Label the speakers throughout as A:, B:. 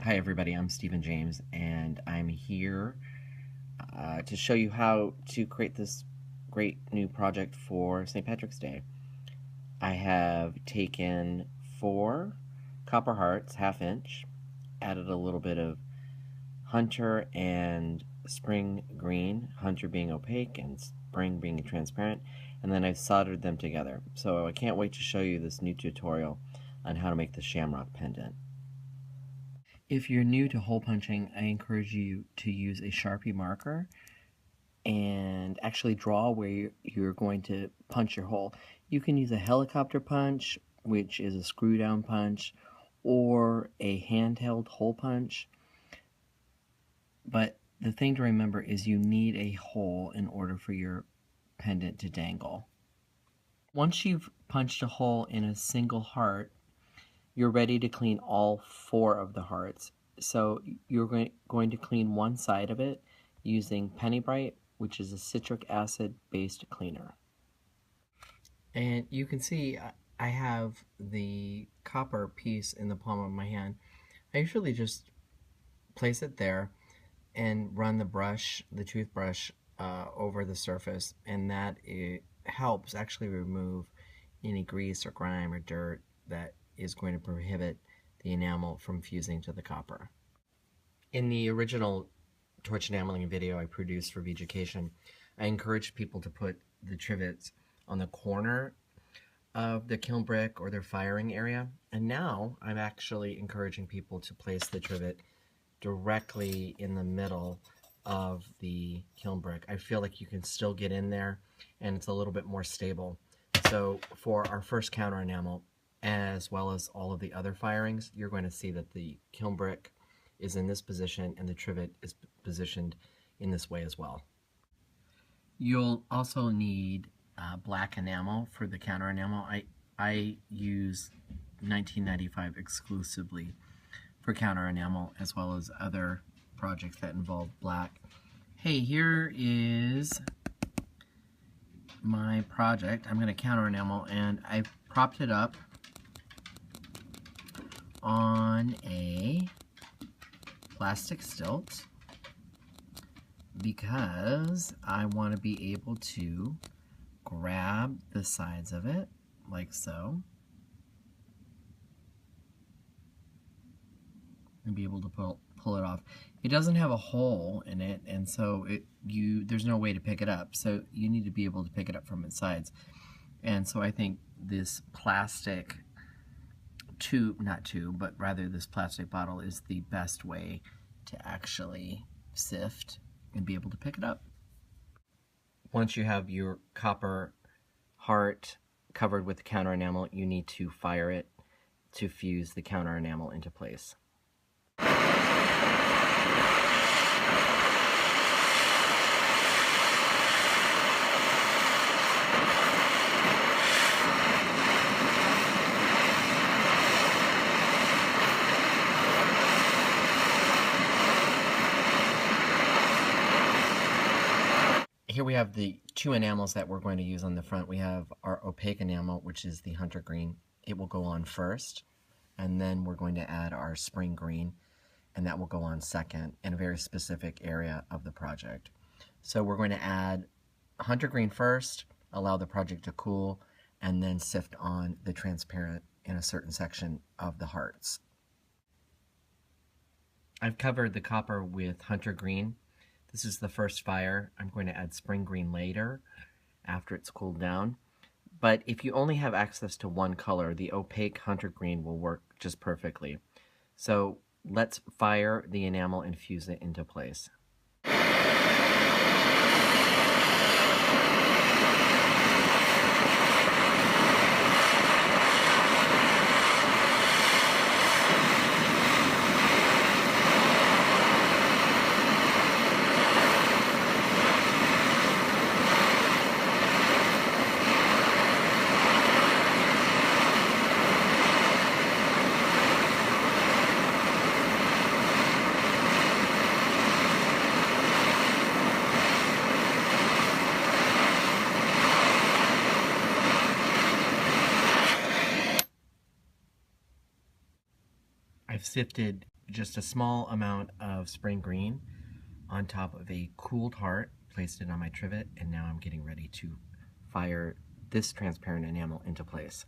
A: Hi everybody, I'm Stephen James and I'm here to show you how to create this great new project for St. Patrick's Day. I have taken 4 copper hearts, 1/2 inch, added a little bit of hunter and spring green, hunter being opaque and spring being transparent, and then I've soldered them together. So I can't wait to show you this new tutorial on how to make the shamrock pendant. If you're new to hole punching, I encourage you to use a Sharpie marker and actually draw where you're going to punch your hole. You can use a helicopter punch, which is a screw down punch, or a handheld hole punch. But the thing to remember is you need a hole in order for your pendant to dangle. Once you've punched a hole in a single heart, you're ready to clean all 4 of the hearts. So you're going to clean one side of it using Penny Bright, which is a citric acid based cleaner. And you can see I have the copper piece in the palm of my hand. I usually just place it there and run the toothbrush over the surface, and that it helps actually remove any grease or grime or dirt that is going to prohibit the enamel from fusing to the copper. In the original torch enameling video I produced for Vegecation, I encouraged people to put the trivets on the corner of the kiln brick or their firing area, and now I'm actually encouraging people to place the trivet directly in the middle of the kiln brick. I feel like you can still get in there and it's a little bit more stable. So for our first counter enamel, as well as all of the other firings, you're going to see that the kiln brick is in this position and the trivet is positioned in this way as well. You'll also need black enamel for the counter enamel. I use 1995 exclusively for counter enamel, as well as other projects that involve black. Hey, here is my project. I'm going to counter enamel, and I've propped it up on a plastic stilt because I want to be able to grab the sides of it like so and be able to pull it off. It doesn't have a hole in it, and so there's no way to pick it up, so you need to be able to pick it up from its sides. And so I think this plastic this plastic bottle is the best way to actually sift and be able to pick it up. Once you have your copper heart covered with counter enamel, you need to fire it to fuse the counter enamel into place. Here we have the 2 enamels that we're going to use on the front. We have our opaque enamel, which is the hunter green. It will go on first, and then we're going to add our spring green, and that will go on second in a very specific area of the project. So we're going to add hunter green first, allow the project to cool, and then sift on the transparent in a certain section of the hearts. I've covered the copper with hunter green. This is the first fire. I'm going to add spring green later after it's cooled down. But if you only have access to one color, the opaque hunter green will work just perfectly. So let's fire the enamel and fuse it into place. I've sifted just a small amount of spring green on top of a cooled heart, placed it on my trivet, and now I'm getting ready to fire this transparent enamel into place.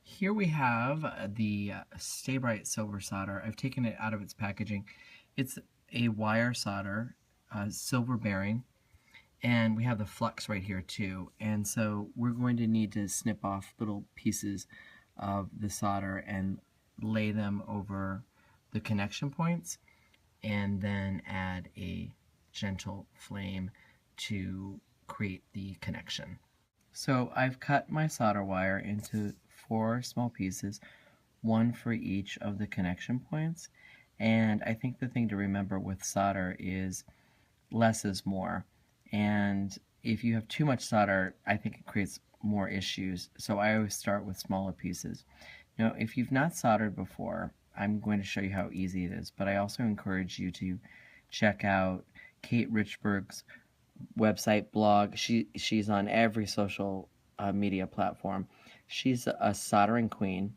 A: Here we have the Stay Bright Silver Solder. I've taken it out of its packaging. It's a wire solder, silver bearing, and we have the flux right here too. And so we're going to need to snip off little pieces of the solder and lay them over the connection points, and then add a gentle flame to create the connection. So I've cut my solder wire into 4 small pieces, 1 for each of the connection points. And I think the thing to remember with solder is less is more. And if you have too much solder, I think it creates more issues. So I always start with smaller pieces. Now, if you've not soldered before, I'm going to show you how easy it is, but I also encourage you to check out Kate Richberg's website, blog. She's on every social media platform. She's a soldering queen,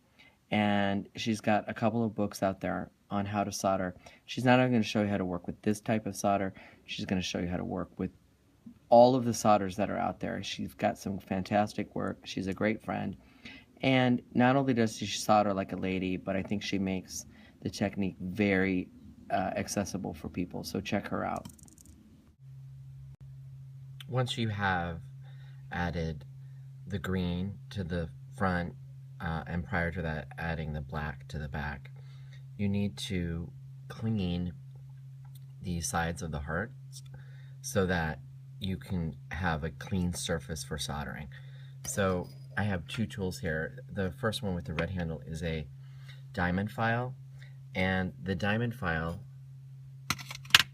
A: and she's got a couple of books out there on how to solder. She's not only going to show you how to work with this type of solder, she's going to show you how to work with all of the solders that are out there. She's got some fantastic work. She's a great friend. And not only does she solder like a lady, but I think she makes the technique very accessible for people. So check her out. Once you have added the green to the front, and prior to that adding the black to the back, you need to clean the sides of the hearts so that you can have a clean surface for soldering. So I have 2 tools here. The first one with the red handle is a diamond file, and the diamond file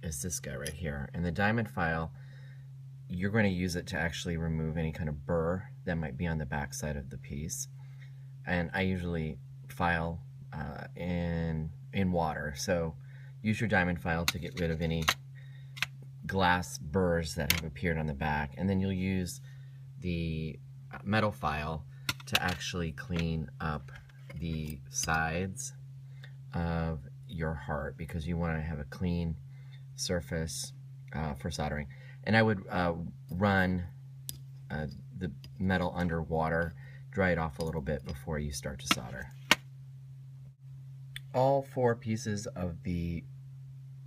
A: is this guy right here. And the diamond file, you're going to use it to actually remove any kind of burr that might be on the back side of the piece. And I usually file in water, so use your diamond file to get rid of any glass burrs that have appeared on the back, and then you'll use the metal file to actually clean up the sides of your heart, because you want to have a clean surface for soldering. And I would run the metal under water, dry it off a little bit before you start to solder. All 4 pieces of the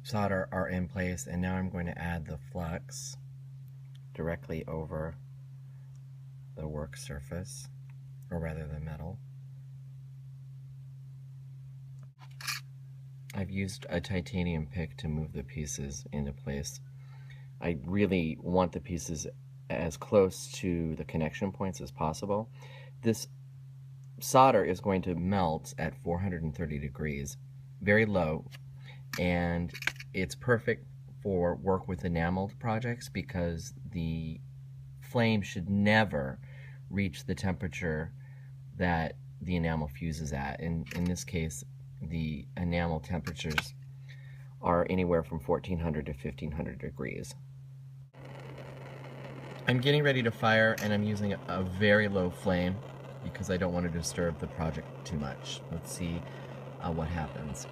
A: solder are in place, and now I'm going to add the flux directly over the work surface, or rather the metal. I've used a titanium pick to move the pieces into place. I really want the pieces as close to the connection points as possible. This solder is going to melt at 430 degrees, very low, and it's perfect for work with enameled projects because the flame should never reach the temperature that the enamel fuses at. In this case, the enamel temperatures are anywhere from 1400 to 1500 degrees. I'm getting ready to fire, and I'm using a very low flame because I don't want to disturb the project too much. Let's see what happens.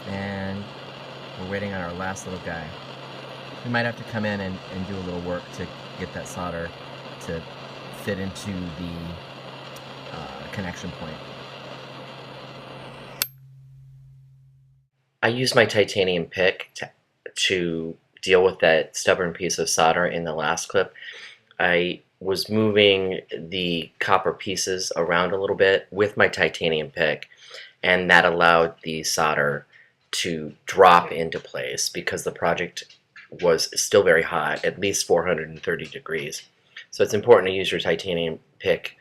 A: And we're waiting on our last little guy. We might have to come in and do a little work to get that solder to fit into the connection point.
B: I used my titanium pick to deal with that stubborn piece of solder in the last clip. I was moving the copper pieces around a little bit with my titanium pick, and that allowed the solder to drop into place because the project was still very hot, at least 430 degrees. So it's important to use your titanium pick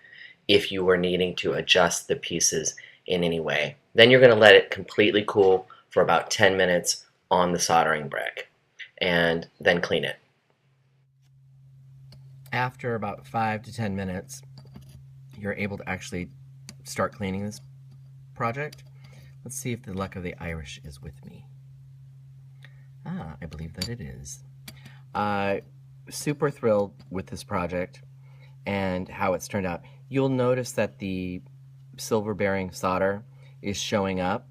B: if you were needing to adjust the pieces in any way. Then you're going to let it completely cool for about 10 minutes on the soldering brick, and then clean it.
A: After about 5 to 10 minutes, you're able to actually start cleaning this project. Let's see if the luck of the Irish is with me. I believe that it is. Super thrilled with this project and how it's turned out. You'll notice that the silver bearing solder is showing up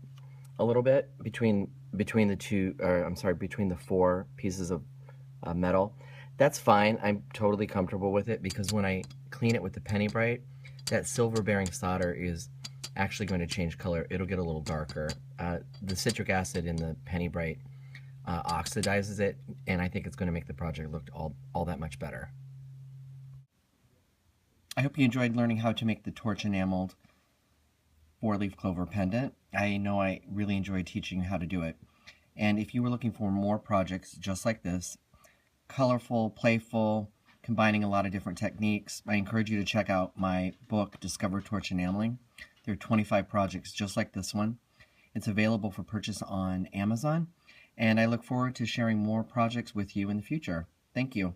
A: a little bit between the four pieces of metal. That's fine. I'm totally comfortable with it because when I clean it with the penny bright, that silver bearing solder is actually going to change color. It'll get a little darker. The citric acid in the penny bright oxidizes it, and I think it's going to make the project look all that much better. I hope you enjoyed learning how to make the torch enameled 4-leaf clover pendant. I know I really enjoyed teaching you how to do it. And if you were looking for more projects just like this, colorful, playful, combining a lot of different techniques, I encourage you to check out my book, Discover Torch Enameling. There are 25 projects just like this one. It's available for purchase on Amazon, and I look forward to sharing more projects with you in the future. Thank you.